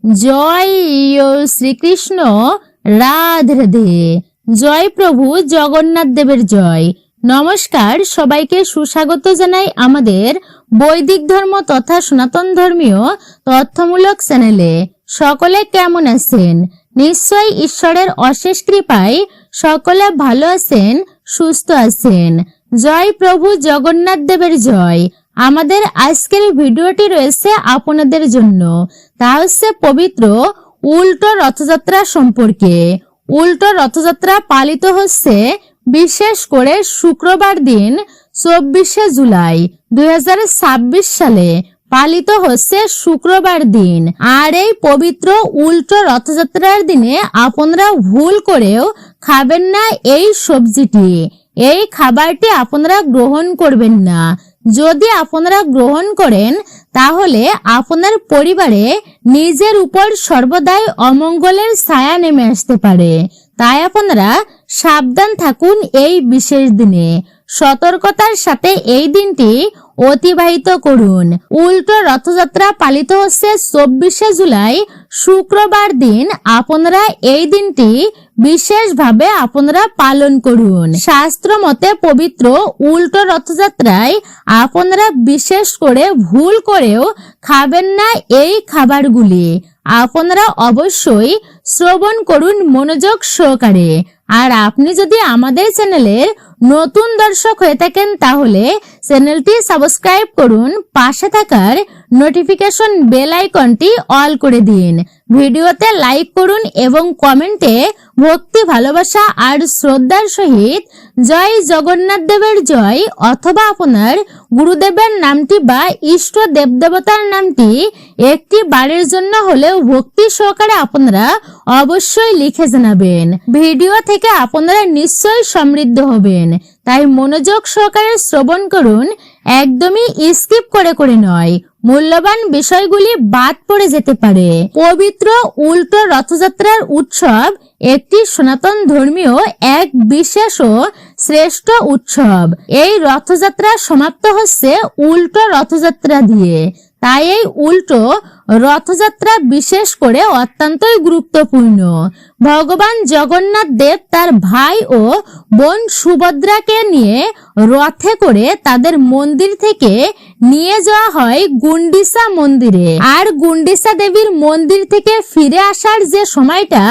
জয় শ্রীকৃষ্ণ, রাধে রাধে। জয় প্রভু জগন্নাথ দেবের জয়। নমস্কার, সবাইকে সুস্বাগত জানাই আমাদের বৈদিক ধর্ম তথা সনাতন ধর্মীয় তথ্যমূলক চ্যানেলে। সকলে কেমন আছেন? নিশ্চয় ঈশ্বরের অশেষ কৃপায় সকলে ভালো আছেন, সুস্থ আছেন। জয় প্রভু জগন্নাথ দেবের জয়। আমাদের আজকের ভিডিওটি রয়েছে আপনাদের জন্য, তা হচ্ছে পবিত্র উল্টো রথযাত্রা সম্পর্কে। উল্টো রথযাত্রা পালিত হচ্ছে বিশেষ করে শুক্রবার দিন 24শে জুলাই 2026 সালে পালিত হচ্ছে শুক্রবার দিন। আর এই পবিত্র উল্টো রথযাত্রার দিনে আপনারা ভুল করেও খাবেন না এই সবজিটি। এই খাবারটি আপনারা গ্রহণ করবেন না। যদি আপনারা গ্রহণ করেন তাহলে আপনার পরিবারে নিজের উপর সর্বদাই অমঙ্গলের ছায়া নেমে আসতে পারে। তাই আপনারা সাবধান থাকুন এই বিশেষ দিনে। সতর্কতার সাথে এই দিনটি অতিবাহিত করুন। উল্টো রথযাত্রা পালিত হচ্ছে 24শে জুলাই শুক্রবার দিন। আপনারা এই দিনটি বিশেষভাবে আপনারা পালন করুন। শাস্ত্র মতে পবিত্র উল্টো রথযাত্রায় আপনারা বিশেষ করে ভুল করেও খাবেন না এই খাবারগুলি। আপনারা অবশ্যই শ্রবণ করুন মনোযোগ সহকারে। আর আপনি যদি আমাদের চ্যানেলের নতুন দর্শক হয়ে থাকেন তাহলে চ্যানেলটি সাবস্ক্রাইব করুন, পাশে থাকার নোটিফিকেশন বেল আইকনটি অল করে দিন। ভিডিওতে লাইক করুন এবং কমেন্টে ভক্তি, ভালোবাসা আর শ্রদ্ধার সহিত জয় জগন্নাথ দেবের জয় অথবা আপনার গুরুদেবের নামটি বা ইষ্ট দেবদেবতার নামটি একটি বারের জন্য হলেও ভক্তি সহকারে আপনারা অবশ্যই লিখে জানাবেন। ভিডিও থেকে আপনারা নিশ্চয়ই সমৃদ্ধ হবেন, তাই মনোযোগ সহকারে শ্রবণ করুন, একদমই স্কিপ করে নয়। মূল্যবান বিষয়গুলি বাদ পড়ে যেতে পারে। পবিত্র উল্টো রথযাত্রার উৎসব একটি সনাতন ধর্মীয় এক বিশেষ ও শ্রেষ্ঠ উৎসব। এই রথযাত্রা সমাপ্ত হচ্ছে উল্টো রথযাত্রা দিয়ে। তাই এই উল্টো রথযাত্রা বিশেষ করে অত্যন্তই গুরুত্বপূর্ণ। ভগবান জগন্নাথ দেব তার ভাই ও বোন সুভদ্রাকে নিয়ে রথে করে তাদের মন্দির থেকে নিয়ে যাওয়া হয় গুন্ডিচা মন্দিরে। আর গুন্ডিচা দেবীর মন্দির থেকে ফিরে আসার যে সময়টা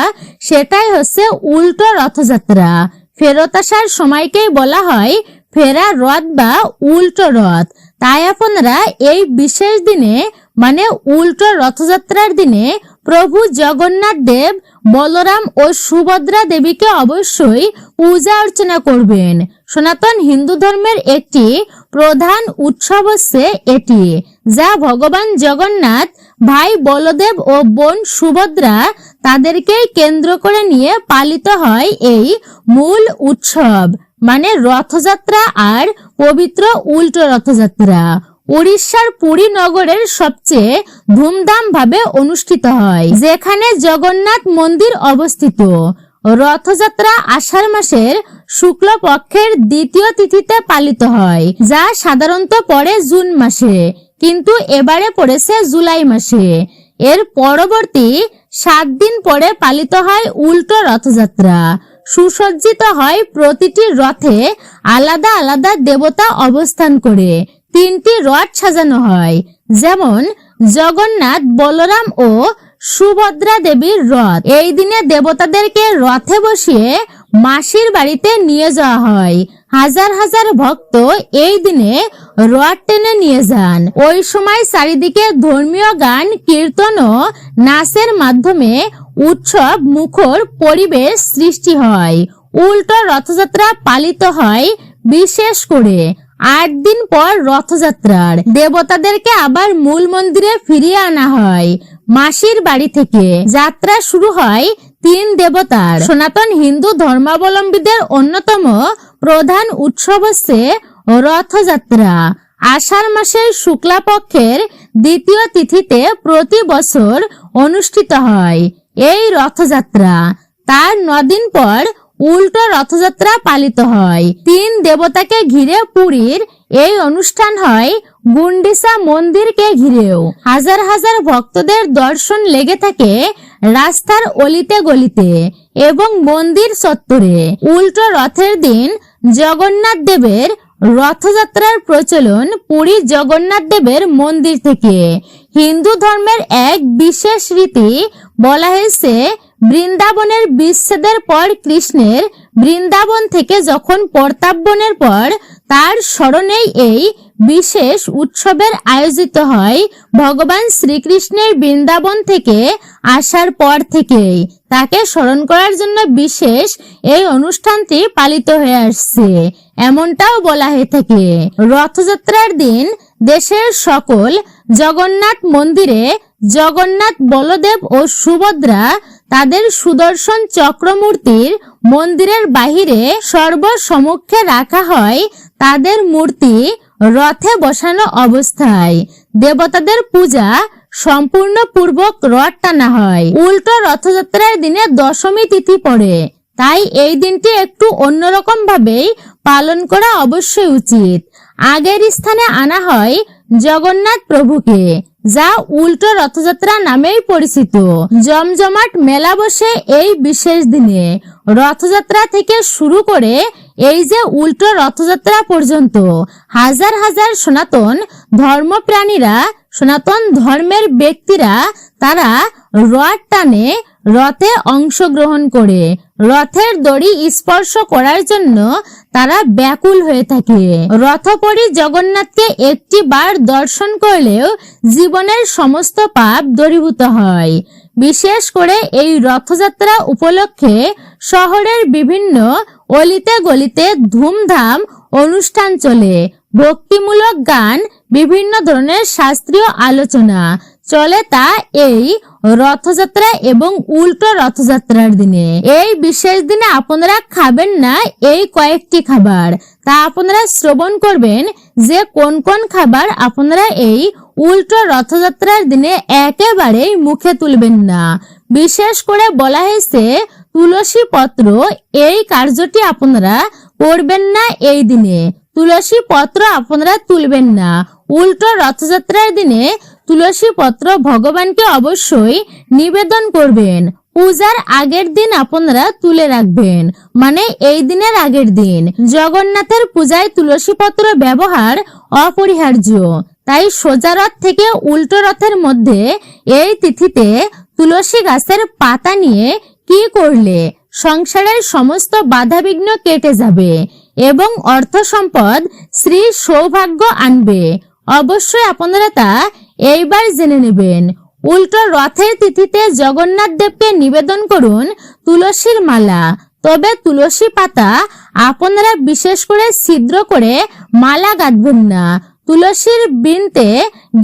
সেটাই হচ্ছে উল্টো রথযাত্রা। ফেরত আসার সময়কেই বলা হয় ফেরা রথ বা উল্টো রথ। তাই আপনারা এই বিশেষ দিনে মানে উল্টো রথযাত্রার দিনে প্রভু জগন্নাথ দেব, বলরাম ও সুভদ্রা দেবীকে অবশ্যই পূজা অর্চনা করবেন। সনাতন হিন্দু ধর্মের একটি প্রধান উৎসব হচ্ছে এটি, যা ভগবান জগন্নাথ, ভাই বলদেব ও বোন সুভদ্রা তাদেরকেই কেন্দ্র করে নিয়ে পালিত হয় এই মূল উৎসব মানে রথযাত্রা আর পবিত্র উল্টো রথযাত্রা। উড়িষ্যার পুরী নগরের সবচেয়ে ধুমধাম ভাবে অনুষ্ঠিত হয়, যেখানে জগন্নাথ মন্দির অবস্থিত। রথযাত্রা আষাঢ় মাসের শুক্ল পক্ষের দ্বিতীয় তিথিতে পালিত হয়, যা সাধারণত পড়ে জুন মাসে, কিন্তু এবারে পড়েছে জুলাই মাসে। এর পরবর্তী 7 দিন পরে পালিত হয় উল্টো রথযাত্রা। সুসজ্জিত হয় প্রতিটি রথে আলাদা আলাদা দেবতা অবস্থান করে 3টি রথ সাজানো হয়, যেমন জগন্নাথ, বলরাম ও সুভদ্রা দেবীর রথ। এই দিনে দেবতাদেরকে রথে বসিয়ে মাসির বাড়িতে নিয়ে যাওয়া হয়। হাজার হাজার ভক্ত এই দিনে রথ টেনে নিয়ে যান। ওই সময় চারিদিকে ধর্মীয় গান, কীর্তন ও নাচের মাধ্যমে উৎসব মুখর পরিবেশ সৃষ্টি হয়। উল্টো রথযাত্রা পালিত হয় বিশেষ করে 8 দিন পর রথযাত্রার। দেবতাদেরকে আবার মূল মন্দিরে ফিরিয়ে আনা হয় মাসির বাড়ি থেকে। যাত্রা শুরু হয় 3 দেবতার। সনাতন হিন্দু ধর্মাবলম্বীদের অন্যতম প্রধান উৎসব হচ্ছে রথযাত্রা। আষাঢ় মাসের শুক্লা পক্ষের দ্বিতীয় তিথিতে প্রতি বছর অনুষ্ঠিত হয় এই রথযাত্রা। তার 9 দিন পর উল্টো রথযাত্রা পালিত হয়। 3 দেবতাকে ঘিরে পুরীর এই অনুষ্ঠান হয় গুন্ডিচা মন্দিরকে ঘিরেও হাজার হাজার ভক্তদের দর্শন লেগে থাকে রাস্তার অলিতে গলিতে এবং মন্দির চত্বরে। উল্টো রথের দিন জগন্নাথ দেবের রথযাত্রার প্রচলন পুরী জগন্নাথ দেবের মন্দির থেকে। হিন্দু ধর্মের এক বিশেষ রীতি বলা হয়েছে, বৃন্দাবনের বিচ্ছেদের পর কৃষ্ণের বৃন্দাবন থেকে যখন প্রত্যাবর্তনের পর তার স্মরণেই এই বিশেষ উৎসবের আয়োজিত হয়। ভগবান শ্রীকৃষ্ণের বৃন্দাবন থেকে আসার পর থেকেই তাকে স্মরণ করার জন্য বিশেষ এই অনুষ্ঠানটি পালিত হয়ে আসছে, এমনটাও বলা হয়ে থাকে। রথযাত্রার দিন দেশের সকল জগন্নাথ মন্দিরে জগন্নাথ, বলদেব ও সুভদ্রা তাদের সুদর্শন চক্রমূর্তির মন্দিরের বাহিরে সর্বসম্মুখে রাখা হয়। তাদের মূর্তি রথে বসানো অবস্থায় দেবতাদের পূজা সম্পূর্ণ পূর্বক রথ টানা হয়। উল্টো রথযাত্রার দিনে দশমী তিথি পড়ে, তাই এই দিনটি একটু অন্যরকম ভাবেই পালন করা অবশ্যই উচিত। আগের স্থানে আনা হয় জগন্নাথ প্রভুকে, যা উল্টো রথযাত্রা নামেই পরিচিত। জমজমাট মেলা বসে এই বিশেষ দিনে। রথযাত্রা থেকে শুরু করে এই যে উল্টো রথযাত্রা পর্যন্ত হাজার হাজার সনাতন ধর্মপ্রাণীরা, সনাতন ধর্মের ব্যক্তিরা তারা রথ টানে, রথে অংশগ্রহণ করে রথের দড়ি স্পর্শ করার জন্য তারা ব্যাকুল হয়ে থাকে। রথপরী জগন্নাথকে একটি বার দর্শন করলেও জীবনের সমস্ত পাপ দূরীভূত হয়। বিশেষ করে এই রথযাত্রা উপলক্ষে শহরের বিভিন্ন অলিতে গলিতে ধুমধাম অনুষ্ঠান চলে। ভক্তিমূলক গান, বিভিন্ন ধরনের শাস্ত্রীয় আলোচনা চলে, তা এই রথযাত্রা এবং উল্টো রথযাত্রার দিনে। এই বিশেষ দিনে আপনারা খাবেন না এই কয়েকটি খাবার, তা আপনারা শ্রবণ করবেন যে কোন কোন খাবার আপনারা এই উল্টো রথযাত্রার দিনে একেবারেই মুখে তুলবেন না। বিশেষ করে বলা হয়েছে তুলসী পত্র, এই কার্যটি আপনারা করবেন না এই দিনে। তুলসী পত্র আপনারা তুলবেন না। উল্টো রথযাত্রার দিনে তুলসী পত্র ভগবানকে অবশ্যই নিবেদন করবেন। পূজার আগের দিন আপনারা তুলে রাখবেন, মানে এই দিনের আগের দিন। জগন্নাথের পূজায় তুলসী পত্র ব্যবহার অপরিহার্য, তাই সোজা রথ থেকে উল্টো রথের মধ্যে এই তিথিতে তুলসী গাছের পাতা নিয়ে কি করলে সংসারের সমস্ত বাধাবিঘ্ন কেটে যাবে এবং অর্থ সম্পদ শ্রী সৌভাগ্য আনবে। অবশ্যই আপনারা তা এইবার জেনে নেবেন। উল্টো রথের তিথিতে জগন্নাথ দেবকে নিবেদন করুন তুলসীর মালা। তবে তুলসী পাতা আপনারা বিশেষ করে ছিদ্র করে মালা গাঁথবেন না। তুলসীর বৃন্তে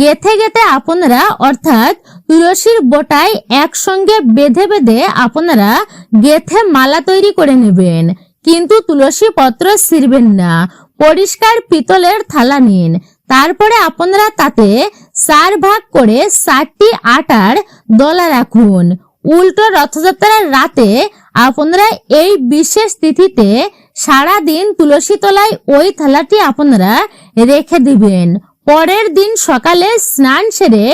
গেথে গেথে আপনারা, অর্থাৎ তুলসীর বোটায় একসঙ্গে বেঁধে বেঁধে আপনারা গেথে মালা তৈরি করে নেবেন, কিন্তু তুলসী পত্র ছিঁড়বেন না। পরিষ্কার পিতলের থালা নিন, তারপরে আপনারা তাতে 4 ভাগ করে 4টি আটার দলা রাখুন। উল্টো রথযাত্রার রাতে আপনারা এই বিশেষ তিথিতে সারা দিন তুলসী তলায় ওই থালাটি আপনারা রেখে দিবেন। পরের দিন সকালে স্নান সেরে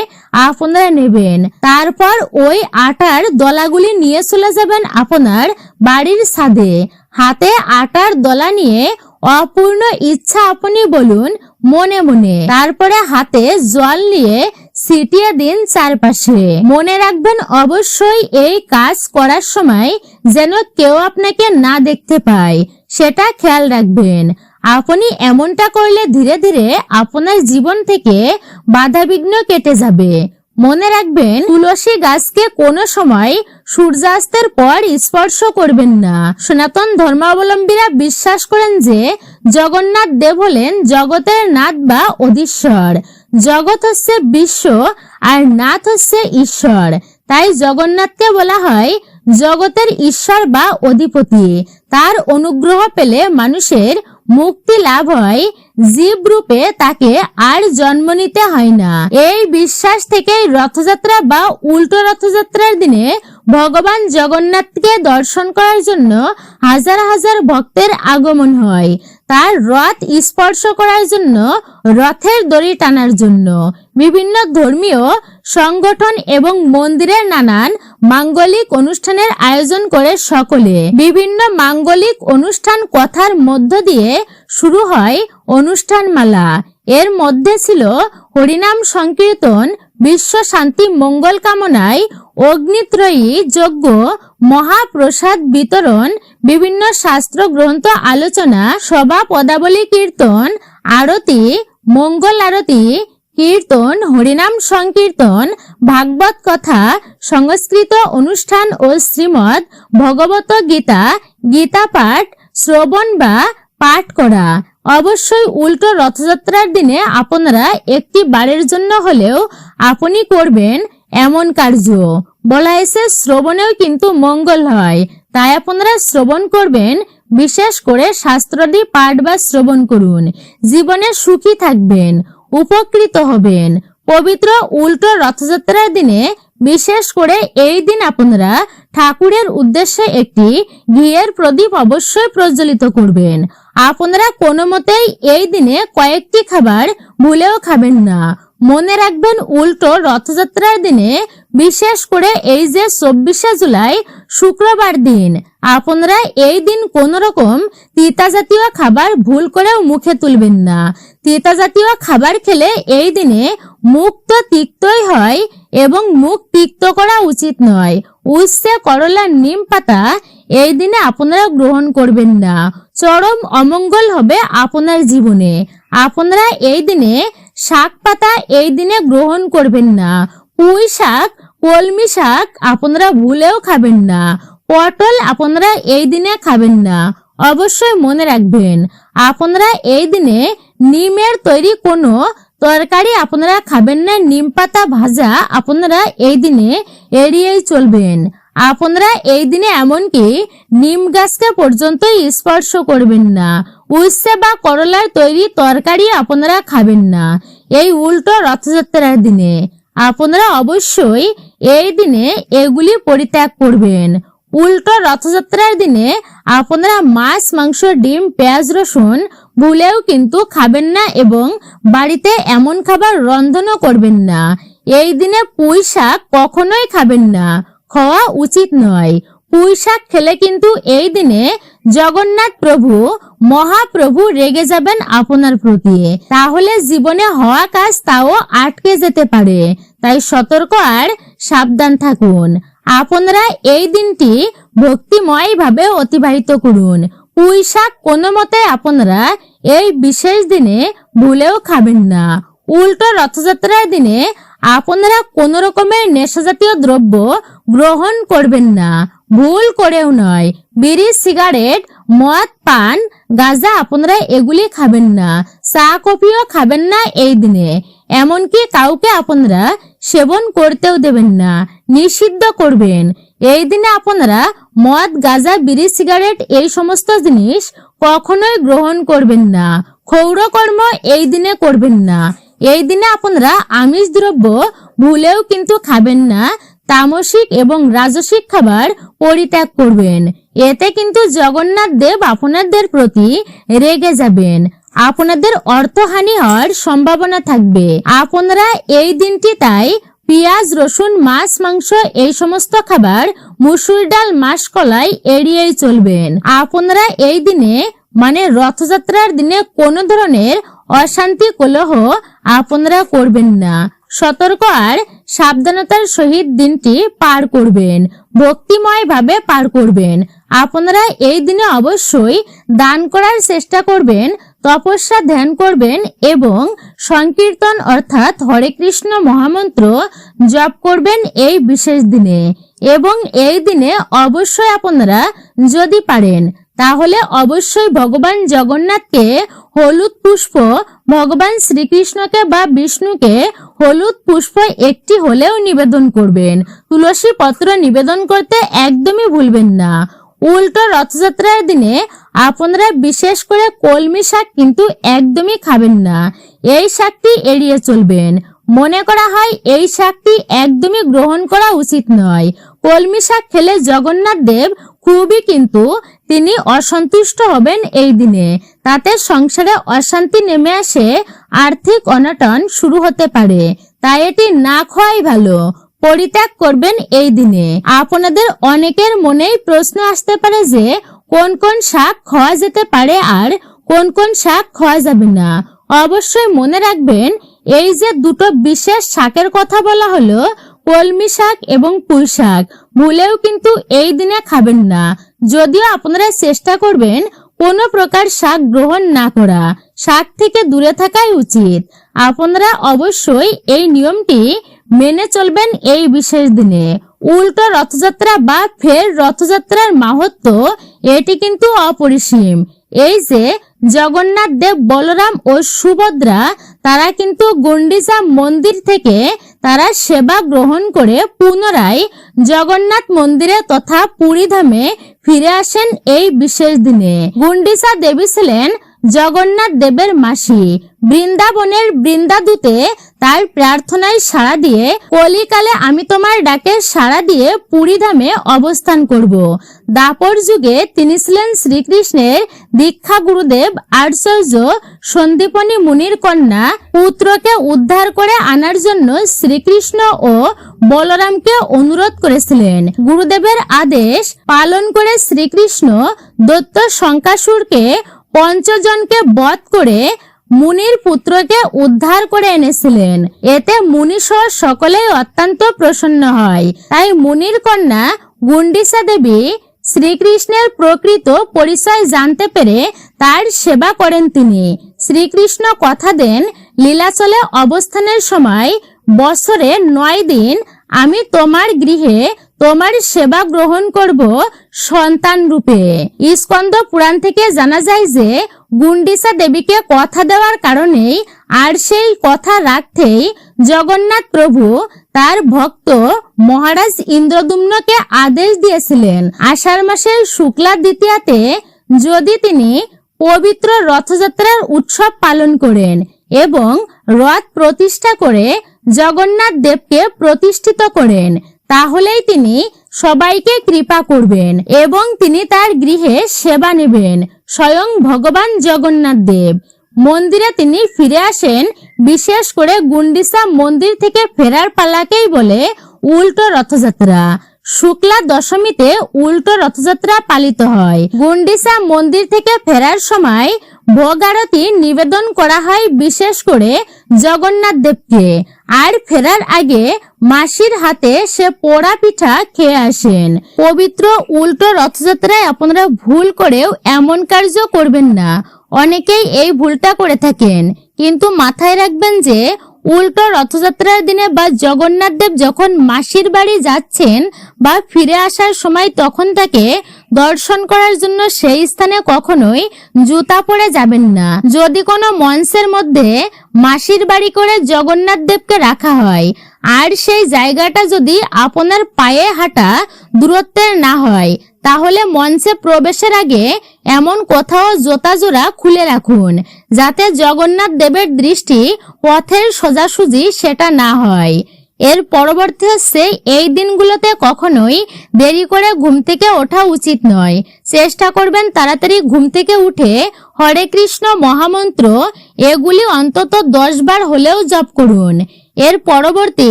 আপনারা নেবেন। তারপর ওই আটার দলাগুলি নিয়ে চলে যাবেন আপনার বাড়ির ছাদে। হাতে আটার দলা নিয়ে অপূর্ণ ইচ্ছা আপনি বলুন মনে মনে। তারপরে হাতে জল নিয়ে ছিটিয়ে দিন চারপাশে। মনে রাখবেন অবশ্যই এই কাজ করার সময় যেন কেউ আপনাকে না দেখতে পায়, সেটা খেয়াল রাখবেন। আপনি এমনটা করলে ধীরে ধীরে আপনার জীবন থেকে বাধাবিঘ্ন কেটে যাবে। মনে রাখবেন তুলসী গাছকে কোনো সময় সূর্যাস্তের পর স্পর্শ করবেন না। সনাতন ধর্মাবলম্বীরা বিশ্বাস করেন যে জগন্নাথ দেব হলেন জগতের নাথ বা অধীশ্বর। জগৎ হচ্ছে বিশ্ব আর নাথ হচ্ছে ঈশ্বর, তাই জগন্নাথকে বলা হয় জগতের ঈশ্বর বা অধিপতি। তার অনুগ্রহ পেলে মানুষের মুক্তি লাভ হয়, জীব রূপে তাকে আর জন্ম নিতে হয় না। এই বিশ্বাস থেকেই রথযাত্রা বা উল্টো রথযাত্রার দিনে ভগবান জগন্নাথকে দর্শন করার জন্য হাজার হাজার ভক্তের আগমন হয়। তার রথ স্পর্শ করার জন্য, রথের দড়ি টানার জন্য। বিভিন্ন ধর্মীয় সংগঠন এবং মন্দিরের নানান মাঙ্গলিক অনুষ্ঠানের আয়োজন করে সকলে। বিভিন্ন মাঙ্গলিক অনুষ্ঠান কথার মধ্য দিয়ে শুরু হয় অনুষ্ঠানমালা। এর মধ্যে ছিল হরিনাম সংকীর্তন, বিশ্ব শান্তি মঙ্গল কামনায় অগ্নিত্রয়ী যজ্ঞ, মহাপ্রসাদ বিতরণ, বিভিন্ন শাস্ত্র গ্রন্থ আলোচনা, সভা পদাবলী কীর্তন, আরতি, মঙ্গল আরতি, কীর্তন, হরিনাম সংকীর্তন, ভাগবত কথা, সংস্কৃত অনুষ্ঠান ও শ্রীমদ্ ভগবত গীতা, গীতা পাঠ, শ্রবণ বা পাঠ করা। অবশ্যই উল্টো রথযাত্রার দিনে আপনারা একটি বারের জন্য হলেও আপনি করবেন এমন কার্য। বলা হয়েছে শ্রবণেও কিন্তু মঙ্গল হয়, তাই আপনারা শ্রবণ করবেন। বিশেষ করে শাস্ত্রাদি পাঠ বা শ্রবণ করুন। জীবনে সুখী থাকবেন, উপকৃত হবেন। পবিত্র উল্টো রথযাত্রার দিনে বিশেষ করে এই দিন আপনারা ঠাকুরের উদ্দেশ্যে একটি ঘিয়ের প্রদীপ অবশ্যই প্রজ্বলিত করবেন। আপনারা কোনো মতেই এই দিনে কয়েকটি খাবার ভুলেও খাবেন না। মনে রাখবেন উল্টো রথযাত্রার দিনে, বিশেষ করে এই যে 24শে জুলাই শুক্রবার দিন, আপনারা এই দিন কোন রকম তিতা জাতীয় খাবার ভুল করেও মুখে তুলবেন না। তিতা জাতীয় খাবার খেলে এই দিনে মুখ তো তিক্তই হয় এবং মুখ তিক্ত করা উচিত নয়। উচ্ছে, করলা, নিম পাতা এই দিনে আপনারা গ্রহণ করবেন না। চরম অমঙ্গল হবে আপনার জীবনে। আপনারা এই দিনে শাক পাতা এই দিনে গ্রহণ করবেন না। পুঁই শাক, কলমি শাক আপনারা ভুলেও খাবেন না। পটল আপনারা এই দিনে খাবেন না। অবশ্যই মনে রাখবেন আপনারা এই দিনে নিমের তৈরি কোনো তরকারি আপনারা খাবেন না। নিম পাতা ভাজা আপনারা এই দিনে এড়িয়েই চলবেন। আপনারা এই দিনে এমনকি নিম গাছকে পর্যন্ত স্পর্শ করবেন না। উচ্ছে বা করলার তৈরি তরকারি আপনারা খাবেন না এই উল্টো রথযাত্রার দিনে। আপনারা অবশ্যই এই দিনে এগুলি পরিত্যাগ করবেন। উল্টো রথযাত্রার দিনে আপনারা মাছ, মাংস, ডিম, পেঁয়াজ, রসুন ভুলেও কিন্তু খাবেন না এবং বাড়িতে এমন খাবার রন্ধনও করবেন না। এই দিনে পুঁই শাক কখনোই খাবেন না, খাওয়া উচিত নয়। পুঁই শাক খেলে কিন্তু এই দিনে জগন্নাথ প্রভু, মহাপ্রভু রেগে যাবেন আপনার প্রতি। তাহলে জীবনে হওয়া কাজ তাও আটকে যেতে পারে। তাই সতর্ক আর সাবধান থাকুন। আপনারা এই দিনটি ভক্তিময় ভাবে অতিবাহিত করুন। পুঁই শাক কোনো মতে আপনারা এই বিশেষ দিনে ভুলেও খাবেন না। উল্টো রথযাত্রার দিনে আপনারা কোন রকমের নেশাজাতীয় দ্রব্য গ্রহণ করবেন না, ভুল করেও নয়। বিড়ি, সিগারেট, মদ, পান, গাঁজা আপনারা এগুলি খাবেন না। চা, কফিও খাবেন না এই দিনে। এমনকি কাউকে আপনারা সেবন করতেও দেবেন না, নিষিদ্ধ করবেন। এই দিনে আপনারা মদ, গাঁজা, বিড়ি, সিগারেট এই সমস্ত জিনিস কখনোই গ্রহণ করবেন না। ক্ষৌরকর্ম এই দিনে করবেন না। এই দিনে আপনারা আমিষ দ্রব্য ভুলেও কিন্তু খাবেন না। তামসিক এবং রাজসিক খাবার পরিত্যাগ করবেন। এতে কিন্তু জগন্নাথ দেব আপনাদের প্রতি রেগে যাবেন। আপনাদের অর্থহানি হওয়ার সম্ভাবনা থাকবে। আপনারা এই দিনটি তাই পেঁয়াজ, রসুন, মাছ, মাংস এই সমস্ত খাবার, মুসুর ডাল, মাসকলাই এড়িয়েই চলবেন। আপনারা এই দিনে মানে রথযাত্রার দিনে কোনো ধরনের অশান্তি কলহ আপনারা করবেন না। সতর্ক আর সাবধানতার সহিত দিনটি পার করবেন, ভক্তিময় ভাবে পার করবেন। আপনারা এই দিনে অবশ্যই দান করার চেষ্টা করবেন, তপস্যা ধ্যান করবেন এবং সংকীর্তন অর্থাৎ হরে কৃষ্ণ মহামন্ত্র জপ করবেন এই বিশেষ দিনে। এবং এই দিনে অবশ্যই আপনারা যদি পারেন তাহলে অবশ্যই ভগবান জগন্নাথকে হলুদ পুষ্প, ভগবান শ্রীকৃষ্ণকে বা বিষ্ণুকে হলুদ পুষ্প একটি হলেও নিবেদন করবেন। তুলসী পত্র নিবেদন করতে একদমই ভুলবেন না। উল্টো রথযাত্রার দিনে আপনারা বিশেষ করে কলমি শাক কিন্তু একদমই খাবেন না। এই শাকটি এড়িয়ে চলবেন। মনে করা হয় এই শাকটি একদমই গ্রহণ করা উচিত নয়। কলমি শাক খেলে জগন্নাথ দেব খুবই কিন্তু তিনি অসন্তুষ্ট হবেন এই দিনে। তাতে সংসারে অশান্তি নেমে আসে, আর্থিক অনটন শুরু হতে পারে। তাই এটি না খাওয়াই ভালো। পরিত্যাগ করবেন এই দিনে। আপনাদের অনেকের মনেই প্রশ্ন আসতে পারে যে কোন কোন শাক খাওয়া যেতে পারে আর কোন কোন শাক খাওয়া যাবে না। অবশ্যই মনে রাখবেন, এই যে দুটো বিশেষ শাকের কথা বলা হলো, কলমি শাক এবং পুঁই শাক, ভুলেও কিন্তু এই দিনে খাবেন না। যদিও আপনারা চেষ্টা করবেন কোনো প্রকার শাক গ্রহণ না করা, শাক থেকে দূরে থাকাই উচিত। আপনারা অবশ্যই এই নিয়মটি মেনে চলবেন এই বিশেষ দিনে। উল্টো রথযাত্রা বা ফের রথযাত্রার মাহাত্ম্য এটি কিন্তু অপরিসীম। এই যে জগন্নাথ দেব, বলরাম ও সুভদ্রা, তারা কিন্তু গুন্ডিচা মন্দির থেকে তারা সেবা গ্রহণ করে পুনরায় জগন্নাথ মন্দিরে তথা পুরীধামে ফিরে আসেন এই বিশেষ দিনে। গুন্ডিচা দেবী ছিলেন জগন্নাথ দেবের মাসি। বৃন্দাবনের বৃন্দাদূতে তার প্রার্থনায় সাড়া দিয়ে, কলিকালে আমি তোমার ডাকে সাড়া দিয়ে পুরীধামে অবস্থান করব। দাপর যুগে তিনি ছিলেন শ্রীকৃষ্ণের দীক্ষা গুরুদেব আচার্য সন্দীপনী মুনির কন্যা। পুত্রকে উদ্ধার করে আনার জন্য শ্রীকৃষ্ণ ও বলরামকে অনুরোধ করেছিলেন। গুরুদেবের আদেশ পালন করে শ্রীকৃষ্ণ দৈত্য শঙ্কাসুরকে ৫ জনকে বধ করে মুনির পুত্রকে উদ্ধার করে এনেছিলেন। এতে মুনি সহ সকলেই অত্যন্ত প্রসন্ন হয়। তাই মুনির কন্যা গুন্ডিচা দেবী শ্রীকৃষ্ণের প্রকৃত পরিচয় জানতে পেরে তার সেবা করেন তিনি। শ্রীকৃষ্ণ কথা দেন, লীলাচলে অবস্থানের সময় বছরে ৯ দিন আমি তোমার গৃহে তোমার সেবা গ্রহণ করব সন্তান রূপে। স্কন্দ পুরাণ থেকে জানা যায় যে গুন্ডিচা দেবীকে কথা দেওয়ার কারণেই আর সেই কথা রাখতেই জগন্নাথ প্রভু তার ভক্ত মহারাজ ইন্দ্রদ্যুম্নকে আদেশ দিয়েছিলেন, আষাঢ় মাসের শুক্লা দ্বিতীয়াতে যদি তিনি পবিত্র রথযাত্রার উৎসব পালন করেন এবং রথ প্রতিষ্ঠা করে জগন্নাথ দেবকে প্রতিষ্ঠিত করেন, তাহলেই তিনি সবাইকে কৃপা করবেন এবং তিনি তার গৃহে সেবা নেবেন স্বয়ং ভগবান জগন্নাথ দেব। মন্দিরে তিনি ফিরে আসেন। বিশেষ করে গুন্ডিচা মন্দির থেকে ফেরার পালাকেই বলে উল্টো রথযাত্রা। শুক্লা দশমীতে উল্টো রথযাত্রা পালিত হয়। গুন্ডিচা মন্দির থেকে ফেরার সময় ভোগ আরতি নিবেদন করা হয় বিশেষ করে জগন্নাথ দেবকে। আর ফেরার আগে মাসির হাতে সে পোড়া পিঠা খেয়ে আসেন। পবিত্র উল্টো রথযাত্রায় আপনারা ভুল করেও এমন কার্য করবেন না। অনেকেই এই ভুলটা করে থাকেন, কিন্তু মাথায় রাখবেন যে উল্টো রথযাত্রার দিনে বা জগন্নাথ দেব যখন মাসির বাড়ি যাচ্ছেন বা ফিরে আসার সময় তখন তাকে দর্শন করার জন্য সেই স্থানে কখনোই জুতা পরে যাবেন না। যদি কোনো মঞ্চের মধ্যে মাসির বাড়ি করে জগন্নাথ দেবকে রাখা হয় আর সেই জায়গাটা যদি আপনার পায়ে হাঁটা দূরত্বের না হয়, তাহলে মঞ্চে প্রবেশের আগে এমন কোথাও জোতা জোড়া খুলে রাখুন, যাতে জগন্নাথ দেবের দৃষ্টি পথের সোজাসুজি সেটা না হয়। এর পরবর্তী হচ্ছে, এই দিনগুলোতে কখনোই দেরি করে ঘুম থেকে ওঠা উচিত নয়। চেষ্টা করবেন তাড়াতাড়ি ঘুম থেকে উঠে হরে কৃষ্ণ মহামন্ত্র এগুলি অন্তত ১০ বার হলেও জপ করুন। এর পরবর্তী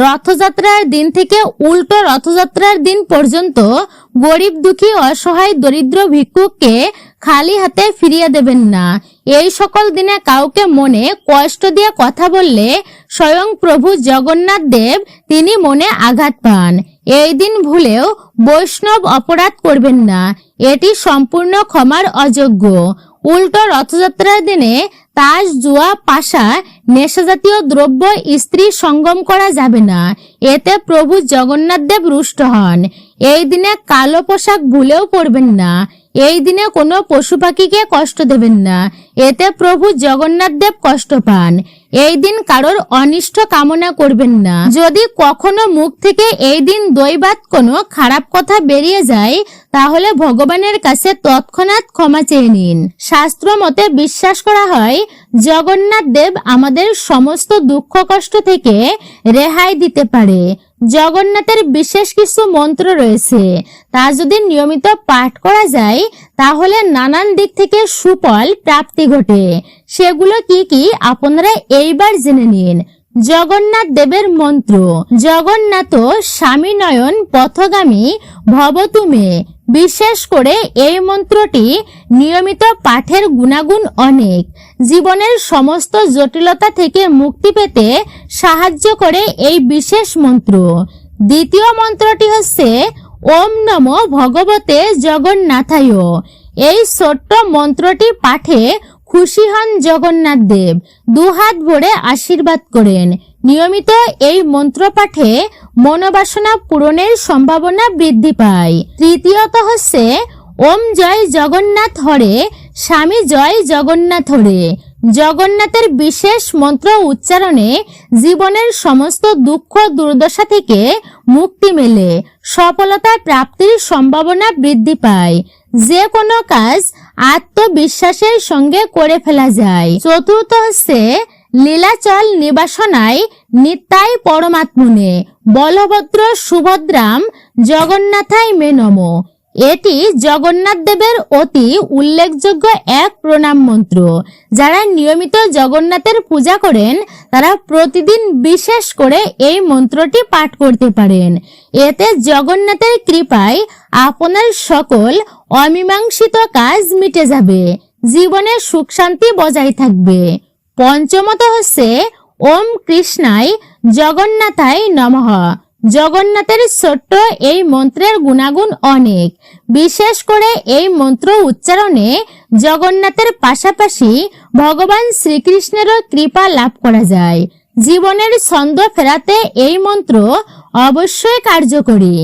রথযাত্রার দিন থেকে উল্টো রথযাত্রার দিন পর্যন্ত গরিব দুঃখী অসহায় দরিদ্র ভিক্ষুককে খালি হাতে ফিরিয়ে দেবেন না। এই সকল দিনে কাউকে মনে কষ্ট দিয়ে কথা বললে স্বয়ং প্রভু জগন্নাথ দেব তিনি মনে আঘাত পান। এই দিন ভুলেও বৈষ্ণব অপরাধ করবেন না, এটি সম্পূর্ণ ক্ষমার অযোগ্য। উল্টো রথযাত্রার দিনে তাস, জুয়া, পাশা, নেশাজাতীয় দ্রব্য স্ত্রী সঙ্গম করা যাবে না, এতে প্রভু জগন্নাথ দেব রুষ্ট হন। এই দিনে কালো পোশাক ভুলেও পরবেন না। এই দিনে কোনো পশু পাখিকে কষ্ট দেবেন না, এতে প্রভু জগন্নাথ দেব কষ্ট পান। এই দিন কারোর অনিষ্ট কামনা করবেন না। যদি কখনো মুখ থেকে এই দিন দৈবাৎ কোনো খারাপ কথা বেরিয়ে যায় তাহলে ভগবানের কাছে তৎক্ষণাৎ ক্ষমা চেয়ে নিন। শাস্ত্র মতে বিশ্বাস করা হয় জগন্নাথ দেব আমাদের সমস্ত দুঃখ কষ্ট থেকে রেহাই দিতে পারে। জগন্নাথের বিশেষ কিছু মন্ত্র রয়েছে, তা যদি নিয়মিত পাঠ করা যায় তাহলে নানান দিক থেকে সুফল প্রাপ্তি ঘটে। সেগুলো কি কি আপনারা এইবার জেনে নিন। জগন্নাথ দেবের মন্ত্র। জগন্নাথ স্বামী নয়ন পথগামী ভব তুমে। বিশেষ করে এই মন্ত্রটি নিয়মিত পাঠের গুণাগুণ অনেক। জীবনের সমস্ত জটিলতা থেকে মুক্তি পেতে সাহায্য করে এই বিশেষ মন্ত্র। দ্বিতীয় মন্ত্রটি হচ্ছে ওম নমো ভগবতে জগন্নাথায়। এই ছোট্ট মন্ত্রটি পাঠে খুশি হন জগন্নাথ দেব, দুহাত ভরে আশীর্বাদ করেন। নিয়মিত এই মন্ত্র পাঠে মনোবাসনা পূরণের সম্ভাবনা বৃদ্ধি পায়। তৃতীয়ত হচ্ছে ওম জয় জগন্নাথ হরে, স্বামী জয় জগন্নাথ হরে। জগন্নাথের বিশেষ মন্ত্র উচ্চারণে জীবনের সমস্ত দুঃখ দুর্দশা থেকে মুক্তি মেলে, সফলতা প্রাপ্তির সম্ভাবনা বৃদ্ধি পায়। যে কোনো কাজ আত্মবিশ্বাসের সঙ্গে করে ফেলা যায়। চতুর্থ হচ্ছে লীলাচল নিবাসনায় নিত্যাই পরমাত্মনে বলভদ্র সুভদ্রাম জগন্নাথায় মে নমঃ। এটি জগন্নাথ দেবের অতি উল্লেখযোগ্য এক প্রণাম মন্ত্র। যারা নিয়মিত জগন্নাথের পূজা করেন তারা প্রতিদিন বিশেষ করে এই মন্ত্রটি পাঠ করতে পারেন। এতে জগন্নাথের কৃপায় আপনার সকল অমীমাংসিত কাজ মিটে যাবে, জীবনে সুখ শান্তি বজায় থাকবে। পঞ্চমত হচ্ছে ওম কৃষ্ণায় জগন্নাথায় নমঃ। জগন্নাথের ছোট্ট এই মন্ত্রের গুণাগুণ অনেক। বিশেষ করে এই মন্ত্র উচ্চারণে জগন্নাথের পাশাপাশি ভগবান শ্রীকৃষ্ণেরও কৃপা লাভ করা যায়। জীবনের ছন্দ ফেরাতে এই মন্ত্র অবশ্যই কার্যকরী।